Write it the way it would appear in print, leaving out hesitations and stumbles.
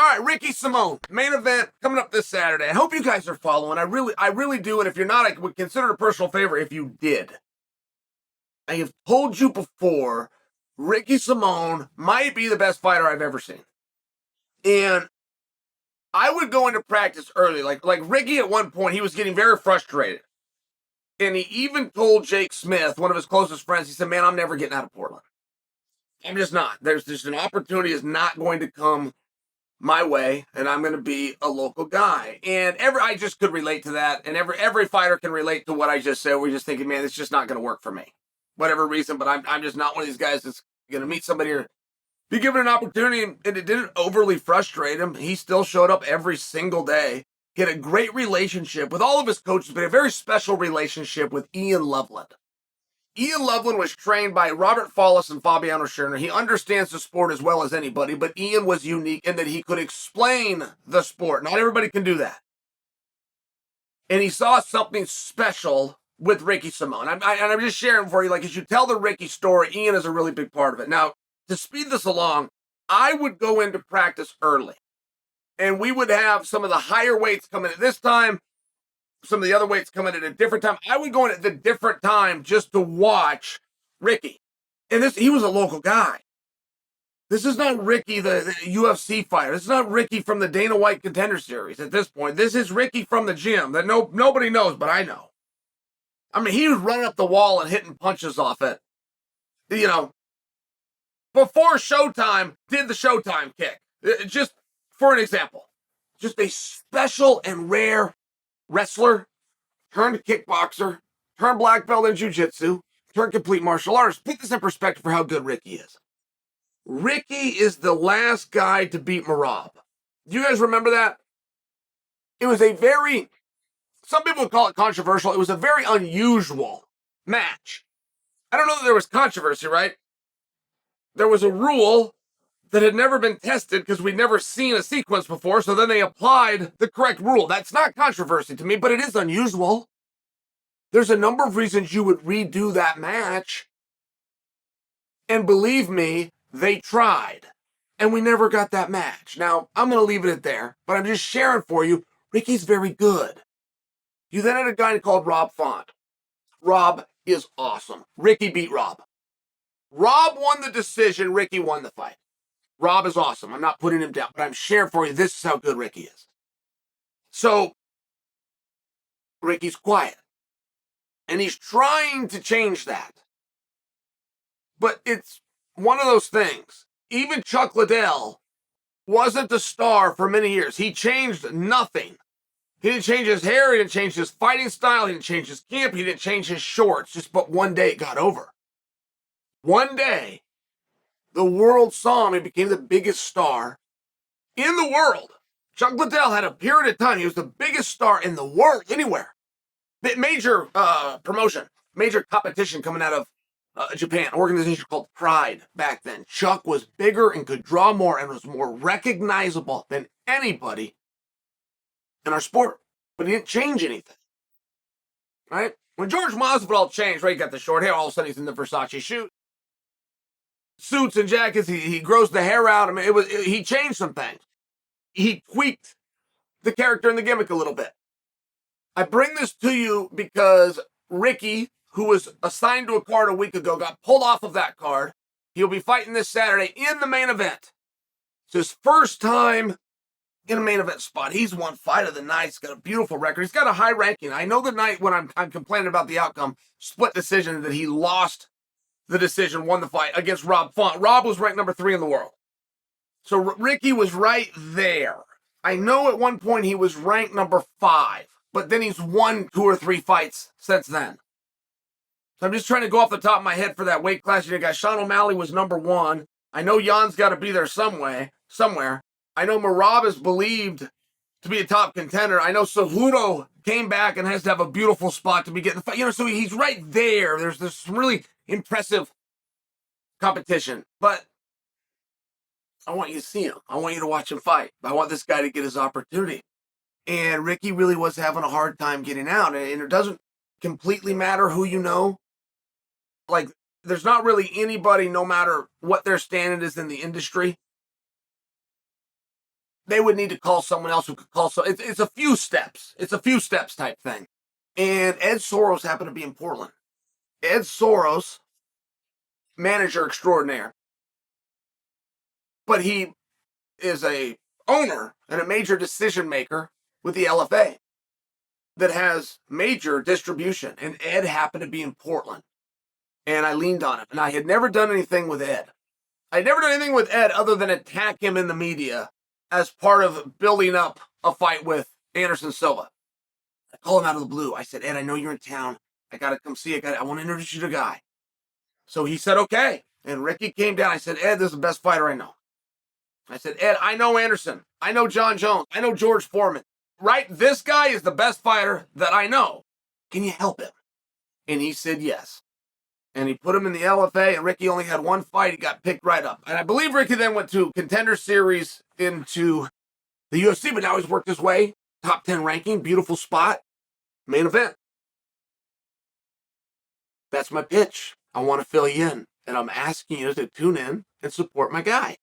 All right, Ricky Simone, main event coming up this Saturday. I hope you guys are following. I really do. And if you're not, I would consider it a personal favor if you did. I have told you before, Ricky Simone might be the best fighter I've ever seen. And I would go into practice early. Like Ricky at one point, he was getting very frustrated. And he even told Jake Smith, one of his closest friends, he said, man, I'm never getting out of Portland. I'm just not. There's just an opportunity is not going to come my way, and I'm going to be a local guy. And I just could relate to that. And every fighter can relate to what I just said. We're just thinking, man, it's just not going to work for me. Whatever reason, but I'm just not one of these guys that's going to meet somebody or be given an opportunity, and it didn't overly frustrate him. He still showed up every single day. He had a great relationship with all of his coaches, but a very special relationship with Ian Loveland. Ian Loveland was trained by Robert Follis and Fabiano Schörner. He understands the sport as well as anybody, but Ian was unique in that he could explain the sport. Not everybody can do that. And he saw something special with Ricky Simone. I'm just sharing for you, like, as you tell the Ricky story, Ian is a really big part of it. Now, to speed this along, I would go into practice early. And we would have some of the higher weights come in at this time, some of the other weights come in at a different time. I would go in at the different time just to watch Ricky. And he was a local guy. This is not Ricky, the UFC fighter. This is not Ricky from the Dana White Contender Series at this point. This is Ricky from the gym that nobody knows, but I know. I mean, he was running up the wall and hitting punches off it. You know, before Showtime did the Showtime kick. Just for an example. Just a special and rare wrestler, turned kickboxer, turned black belt in jiu-jitsu, turned complete martial artist. Put this in perspective for how good Ricky is. Ricky is the last guy to beat Merab. Do you guys remember that? It was some people would call it controversial. It was a very unusual match. I don't know that there was controversy, right? There was a rule that had never been tested because we'd never seen a sequence before, so then they applied the correct rule. That's not controversy to me, but it is unusual. There's a number of reasons you would redo that match. And believe me, they tried. And we never got that match. Now, I'm going to leave it at there, but I'm just sharing for you, Ricky's very good. You then had a guy called Rob Font. Rob is awesome. Ricky beat Rob. Rob won the decision, Ricky won the fight. Rob is awesome. I'm not putting him down, but I'm sharing for you, this is how good Ricky is. So, Ricky's quiet. And he's trying to change that. But it's one of those things. Even Chuck Liddell wasn't the star for many years. He changed nothing. He didn't change his hair. He didn't change his fighting style. He didn't change his camp. He didn't change his shorts. But one day it got over. One day, the world saw him and became the biggest star in the world. Chuck Liddell had a period of time. He was the biggest star in the world, anywhere. Major promotion, major competition coming out of Japan, an organization called Pride back then. Chuck was bigger and could draw more and was more recognizable than anybody in our sport. But he didn't change anything, right? When George Masvidal changed, right, he got the short hair, all of a sudden he's in the Versace suits and jackets. He grows the hair out. I mean, he changed some things. He tweaked the character and the gimmick a little bit. I bring this to you because Ricky, who was assigned to a card a week ago, got pulled off of that card. He'll be fighting this Saturday in the main event. It's his first time in a main event spot. He's won fight of the night. He's got a beautiful record. He's got a high ranking. I know the night when I'm complaining about the outcome, split decision, that he lost the decision, won the fight against Rob Font. Rob was ranked number 3 in the world. So Ricky was right there. I know at one point he was ranked number 5, but then he's won 2 or 3 fights since then. So I'm just trying to go off the top of my head for that weight class. You got Sean O'Malley was number 1. I know Jan's got to be there somewhere. I know Merab is believed to be a top contender. I know Cejudo came back and has to have a beautiful spot to be getting the fight. You know, so he's right there. There's some really impressive competition. But I want you to see him. I want you to watch him fight. I want this guy to get his opportunity. And Ricky really was having a hard time getting out. And it doesn't completely matter who you know. Like, there's not really anybody, no matter what their standing is in the industry, they would need to call someone else who could call. So it's a few steps. It's a few steps type thing. And Ed Soros happened to be in Portland. Ed Soros, manager extraordinaire, but he is a owner and a major decision maker with the LFA that has major distribution. And Ed happened to be in Portland. And I leaned on him. And I had never done anything with Ed. I'd never done anything with Ed other than attack him in the media as part of building up a fight with Anderson Silva. I called him out of the blue. I said, Ed, I know you're in town. I got to come see you. I want to introduce you to a guy. So he said, okay. And Ricky came down. I said, Ed, this is the best fighter I know. I said, Ed, I know Anderson. I know Jon Jones. I know George Foreman. Right? This guy is the best fighter that I know. Can you help him? And he said yes. And he put him in the LFA, and Ricky only had one fight. He got picked right up. And I believe Ricky then went to Contender Series into the UFC, but now he's worked his way. Top 10 ranking, beautiful spot, main event. That's my pitch. I want to fill you in, and I'm asking you to tune in and support my guy.